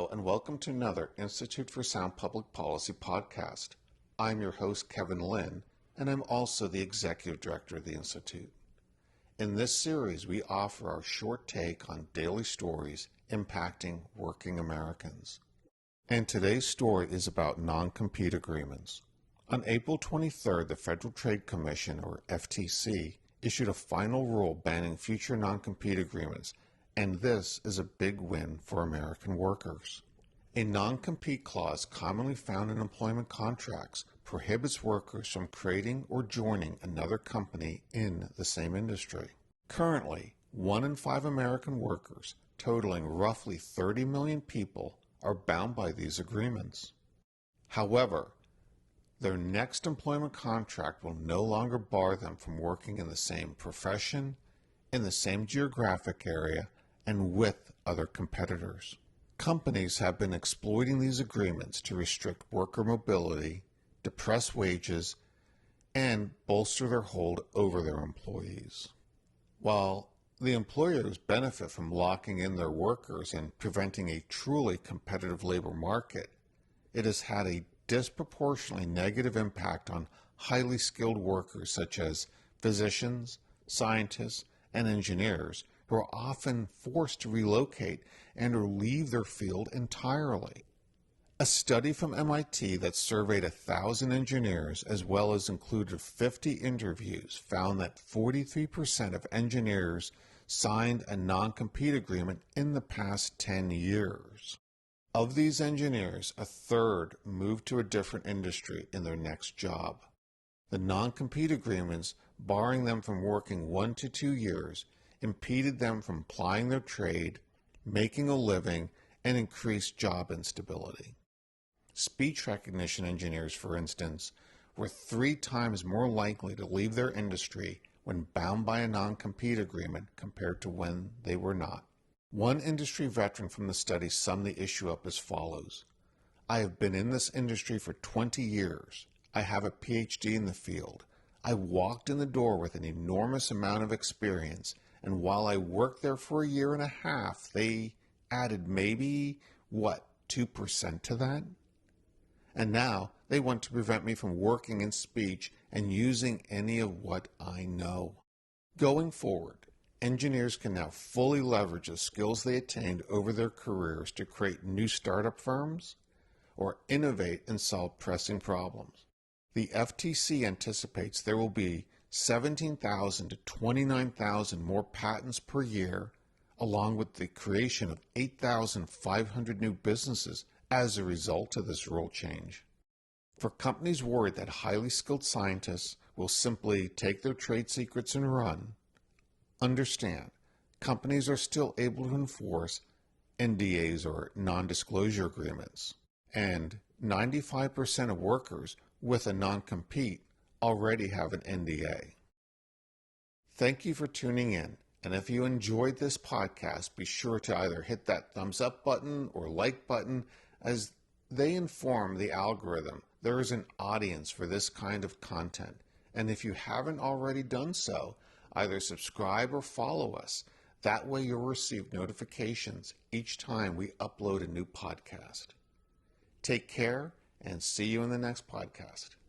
Hello and welcome to another Institute for Sound Public Policy podcast. I'm your host, Kevin Lynn, and I'm also the Executive Director of the Institute. In this series, we offer our short take on daily stories impacting working Americans. And today's story is about non-compete agreements. On April 23rd, the Federal Trade Commission, or FTC, issued a final rule banning future non-compete agreements, and this is a big win for American workers. A non-compete clause commonly found in employment contracts prohibits workers from creating or joining another company in the same industry. Currently, 1 in 5 American workers, totaling roughly 30 million people, are bound by these agreements. However, their next employment contract will no longer bar them from working in the same profession, in the same geographic area, and with other competitors. Companies have been exploiting these agreements to restrict worker mobility, depress wages, and bolster their hold over their employees. While the employers benefit from locking in their workers and preventing a truly competitive labor market, it has had a disproportionately negative impact on highly skilled workers such as physicians, scientists, and engineers who are often forced to relocate and or leave their field entirely. A study from MIT that surveyed 1,000 engineers as well as included 50 interviews found that 43% of engineers signed a non-compete agreement in the past 10 years. Of these engineers, a third moved to a different industry in their next job. The non-compete agreements, barring them from working 1 to 2 years, impeded them from plying their trade, making a living, and increased job instability. Speech recognition engineers, for instance, were 3 times more likely to leave their industry when bound by a non-compete agreement compared to when they were not. One industry veteran from the study summed the issue up as follows: "I have been in this industry for 20 years. I have a PhD in the field. I walked in the door with an enormous amount of experience, and while I worked there for a year and a half, they added maybe, 2% to that? And now they want to prevent me from working in speech and using any of what I know." Going forward, engineers can now fully leverage the skills they attained over their careers to create new startup firms or innovate and solve pressing problems. The FTC anticipates there will be 17,000 to 29,000 more patents per year, along with the creation of 8,500 new businesses as a result of this rule change. For companies worried that highly skilled scientists will simply take their trade secrets and run, understand, companies are still able to enforce NDAs or non-disclosure agreements, and 95% of workers with a non-compete already have an NDA. Thank you for tuning in, and if you enjoyed this podcast, be sure to either hit that thumbs up button or like button, as they inform the algorithm there is an audience for this kind of content. And if you haven't already done so, either subscribe or follow us. That way you'll receive notifications each time we upload a new podcast. Take care and see you in the next podcast.